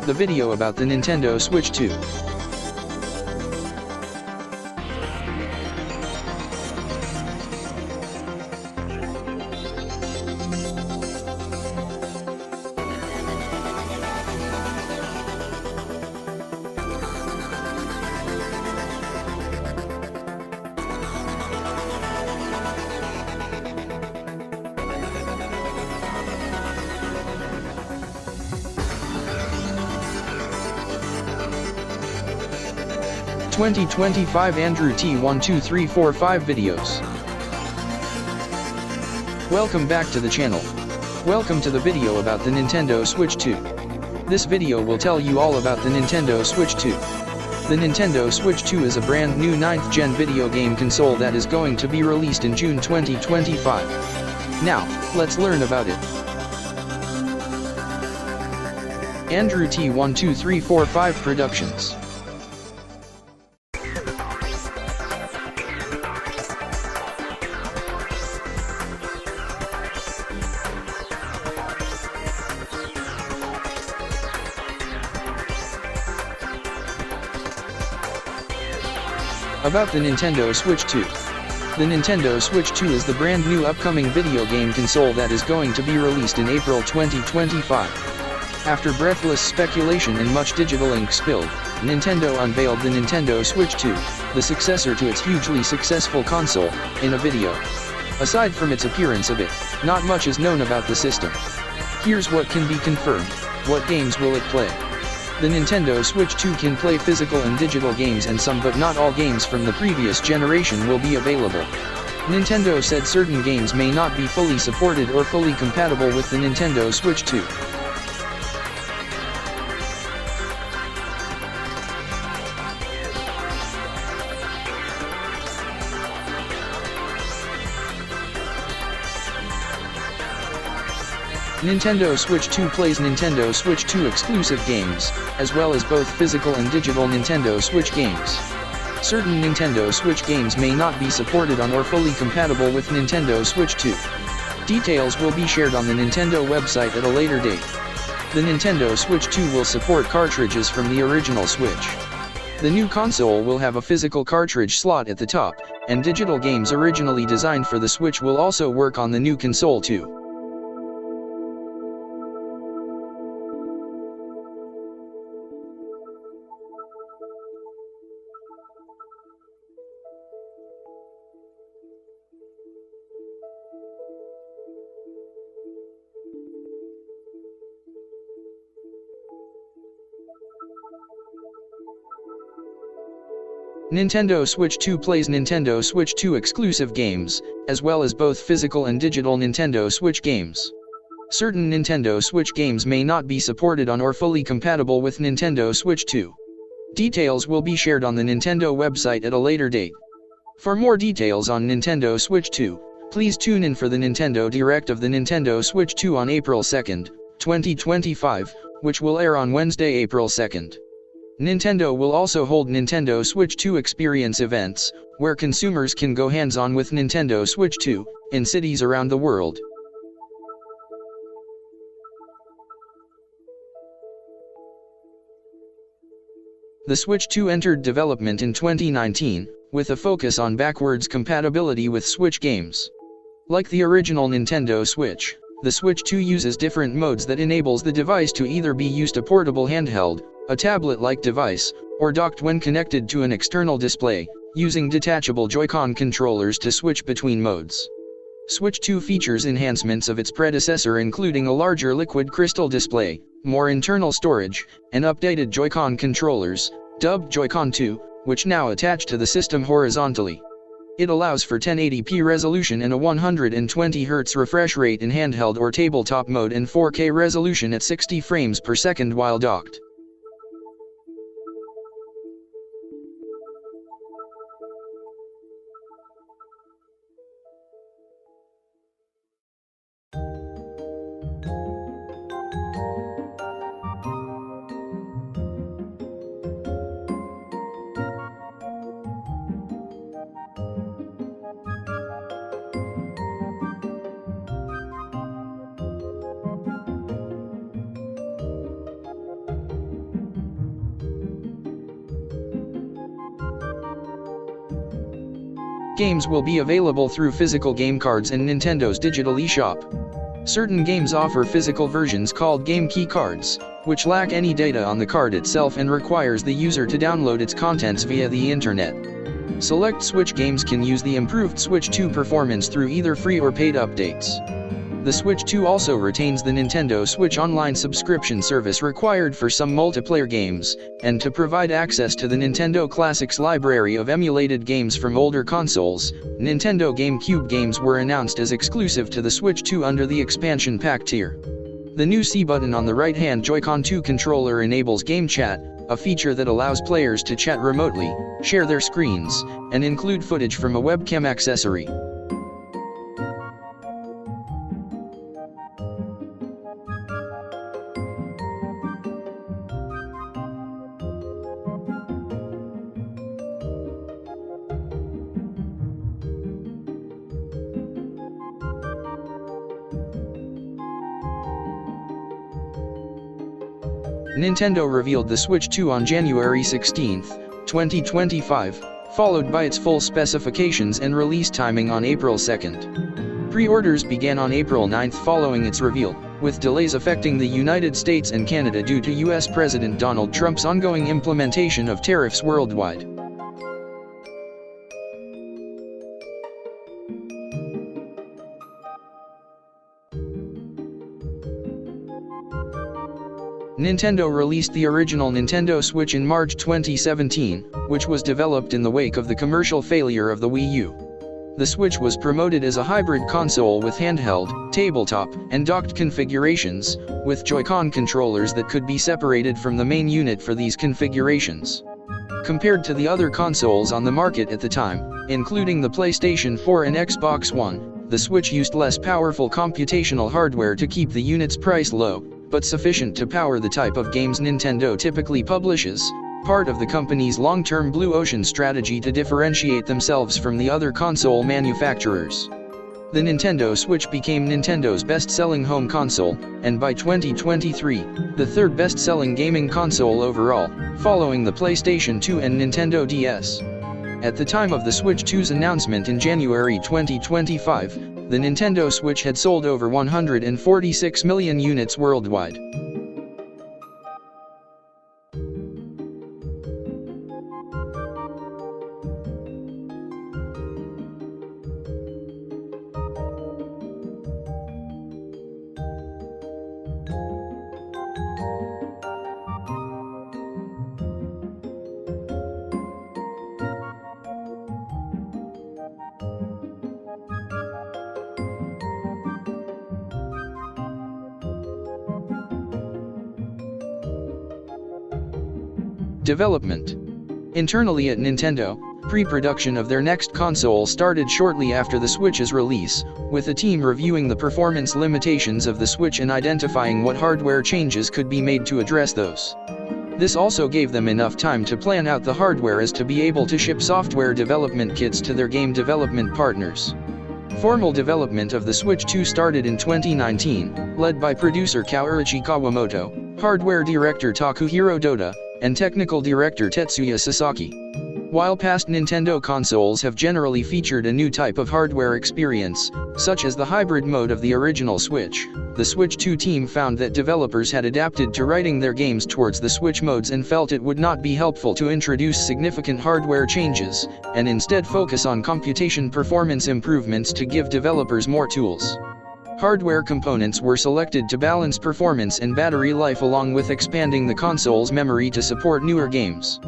the video about the Nintendo Switch 2. (2025) Andrew T12345 videos. Welcome back to the channel. Welcome to the video about the Nintendo Switch 2. This video will tell you all about the Nintendo Switch 2. The Nintendo Switch 2 is a brand new 9th gen video game console that is going to be released in June 2025. Now, let's learn about it. Andrew T12345 Productions. About the Nintendo Switch 2. The Nintendo Switch 2 is the brand new upcoming video game console that is going to be released in April 2025. After breathless speculation and much digital ink spilled, Nintendo unveiled the Nintendo Switch 2, the successor to its hugely successful console, in a video. Aside from its appearance of it, not much is known about the system. Here's what can be confirmed. What games will it play? The Nintendo Switch 2 can play physical and digital games, and some but not all games from the previous generation will be available. Nintendo said certain games may not be fully supported or fully compatible with the Nintendo Switch 2. Nintendo Switch 2 plays Nintendo Switch 2 exclusive games, as well as both physical and digital Nintendo Switch games. Certain Nintendo Switch games may not be supported on or fully compatible with Nintendo Switch 2. Details will be shared on the Nintendo website at a later date. The Nintendo Switch 2 will support cartridges from the original Switch. The new console will have a physical cartridge slot at the top, and digital games originally designed for the Switch will also work on the new console too. Nintendo Switch 2 plays Nintendo Switch 2 exclusive games, as well as both physical and digital Nintendo Switch games. Certain Nintendo Switch games may not be supported on or fully compatible with Nintendo Switch 2. Details will be shared on the Nintendo website at a later date. For more details on Nintendo Switch 2, please tune in for the Nintendo Direct of the Nintendo Switch 2 on April 2nd, 2025, which will air on Wednesday, April 2nd. Nintendo will also hold Nintendo Switch 2 experience events, where consumers can go hands-on with Nintendo Switch 2, in cities around the world. The Switch 2 entered development in 2019, with a focus on backwards compatibility with Switch games. Like the original Nintendo Switch, the Switch 2 uses different modes that enables the device to either be used a portable handheld, a tablet-like device, or docked when connected to an external display, using detachable Joy-Con controllers to switch between modes. Switch 2 features enhancements of its predecessor, including a larger liquid crystal display, more internal storage, and updated Joy-Con controllers, dubbed Joy-Con 2, which now attach to the system horizontally. It allows for 1080p resolution and a 120Hz refresh rate in handheld or tabletop mode, and 4K resolution at 60 frames per second while docked. Games will be available through physical game cards and Nintendo's digital eShop. Certain games offer physical versions called Game Key cards, which lack any data on the card itself and requires the user to download its contents via the internet. Select Switch games can use the improved Switch 2 performance through either free or paid updates. The Switch 2 also retains the Nintendo Switch Online subscription service required for some multiplayer games, and to provide access to the Nintendo Classics library of emulated games from older consoles. Nintendo GameCube games were announced as exclusive to the Switch 2 under the expansion pack tier. The new C button on the right-hand Joy-Con 2 controller enables Game Chat, a feature that allows players to chat remotely, share their screens, and include footage from a webcam accessory. Nintendo revealed the Switch 2 on January 16, 2025, followed by its full specifications and release timing on April 2. Pre-orders began on April 9 following its reveal, with delays affecting the United States and Canada due to U.S. President Donald Trump's ongoing implementation of tariffs worldwide. Nintendo released the original Nintendo Switch in March 2017, which was developed in the wake of the commercial failure of the Wii U. The Switch was promoted as a hybrid console with handheld, tabletop, and docked configurations, with Joy-Con controllers that could be separated from the main unit for these configurations. Compared to the other consoles on the market at the time, including the PlayStation 4 and Xbox One, the Switch used less powerful computational hardware to keep the unit's price low, but sufficient to power the type of games Nintendo typically publishes, part of the company's long-term Blue Ocean strategy to differentiate themselves from the other console manufacturers. The Nintendo Switch became Nintendo's best-selling home console, and by 2023, the third best-selling gaming console overall, following the PlayStation 2 and Nintendo DS. At the time of the Switch 2's announcement in January 2025, the Nintendo Switch had sold over 146 million units worldwide. Development. Internally at Nintendo, pre-production of their next console started shortly after the Switch's release, with the team reviewing the performance limitations of the Switch and identifying what hardware changes could be made to address those. This also gave them enough time to plan out the hardware as to be able to ship software development kits to their game development partners. Formal development of the Switch 2 started in 2019, led by producer Kaoruchi Kawamoto, hardware director Takuhiro Doda, and technical director Tetsuya Sasaki. While past Nintendo consoles have generally featured a new type of hardware experience, such as the hybrid mode of the original Switch, the Switch 2 team found that developers had adapted to writing their games towards the Switch modes and felt it would not be helpful to introduce significant hardware changes, and instead focus on computation performance improvements to give developers more tools. Hardware components were selected to balance performance and battery life along with expanding the console's memory to support newer games.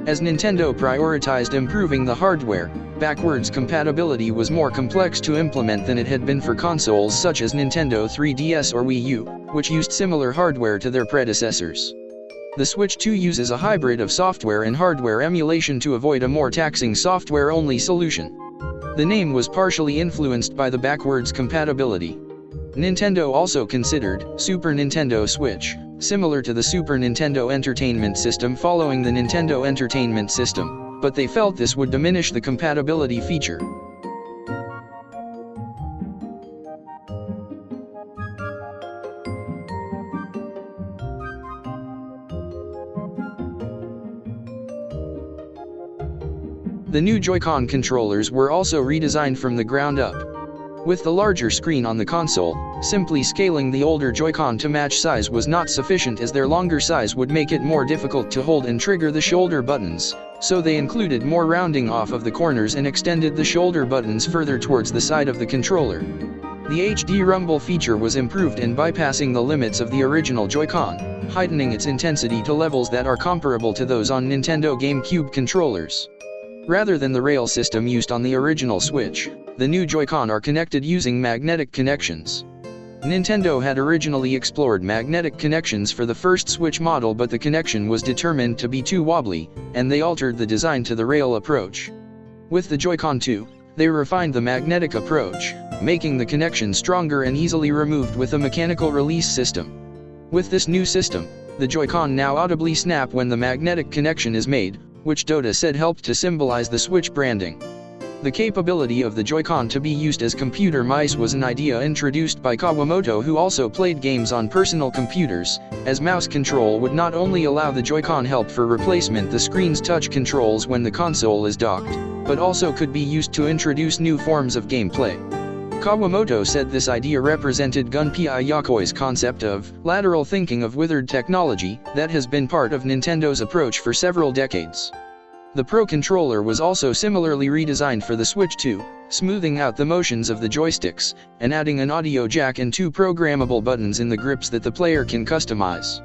As Nintendo prioritized improving the hardware, backwards compatibility was more complex to implement than it had been for consoles such as Nintendo 3DS or Wii U, which used similar hardware to their predecessors. The Switch 2 uses a hybrid of software and hardware emulation to avoid a more taxing software-only solution. The name was partially influenced by the backwards compatibility. Nintendo also considered Super Nintendo Switch, similar to the Super Nintendo Entertainment System following the Nintendo Entertainment System, but they felt this would diminish the compatibility feature. The new Joy-Con controllers were also redesigned from the ground up. With the larger screen on the console, simply scaling the older Joy-Con to match size was not sufficient, as their longer size would make it more difficult to hold and trigger the shoulder buttons, so they included more rounding off of the corners and extended the shoulder buttons further towards the side of the controller. The HD Rumble feature was improved in bypassing the limits of the original Joy-Con, heightening its intensity to levels that are comparable to those on Nintendo GameCube controllers. Rather than the rail system used on the original Switch, the new Joy-Con are connected using magnetic connections. Nintendo had originally explored magnetic connections for the first Switch model, but the connection was determined to be too wobbly, and they altered the design to the rail approach. With the Joy-Con 2, they refined the magnetic approach, making the connection stronger and easily removed with a mechanical release system. With this new system, the Joy-Con now audibly snap when the magnetic connection is made, which Dota said helped to symbolize the Switch branding. The capability of the Joy-Con to be used as computer mice was an idea introduced by Kawamoto, who also played games on personal computers, as mouse control would not only allow the Joy-Con help for replacement the screen's touch controls when the console is docked, but also could be used to introduce new forms of gameplay. Kawamoto said this idea represented Gunpei Yokoi's concept of lateral thinking of withered technology that has been part of Nintendo's approach for several decades. The Pro Controller was also similarly redesigned for the Switch 2, smoothing out the motions of the joysticks, and adding an audio jack and 2 programmable buttons in the grips that the player can customize.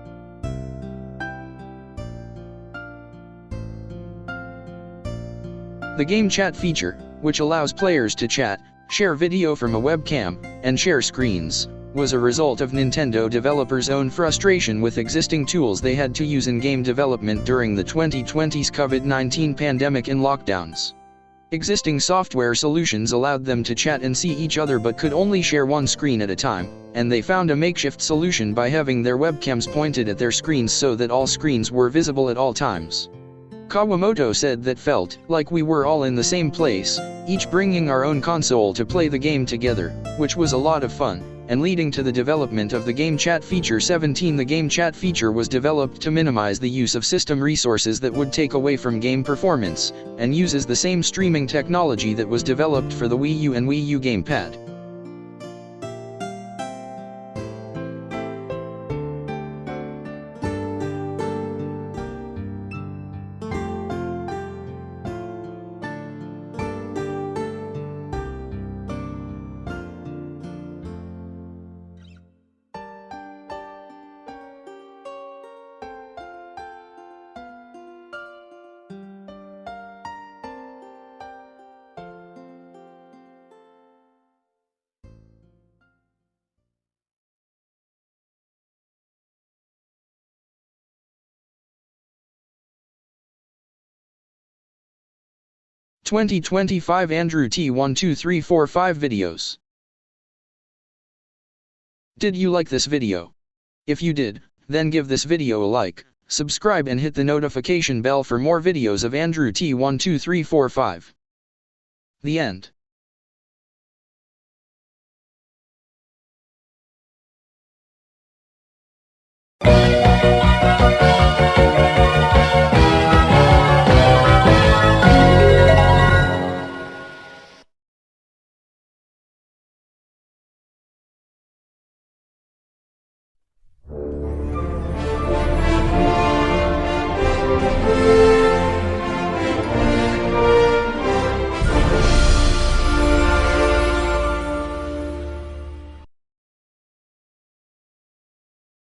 The Game Chat feature, which allows players to chat, share video from a webcam, and share screens, was a result of Nintendo developers' own frustration with existing tools they had to use in game development during the 2020's COVID-19 pandemic and lockdowns. Existing software solutions allowed them to chat and see each other but could only share one screen at a time, and they found a makeshift solution by having their webcams pointed at their screens so that all screens were visible at all times. Kawamoto said that felt like we were all in the same place, each bringing our own console to play the game together, which was a lot of fun, and leading to the development of the Game Chat feature 17. The Game Chat feature was developed to minimize the use of system resources that would take away from game performance, and uses the same streaming technology that was developed for the Wii U and Wii U gamepad. (2025) Andrew T12345 videos. Did you like this video? If you did, then give this video a like, subscribe and hit the notification bell for more videos of Andrew T12345. The end.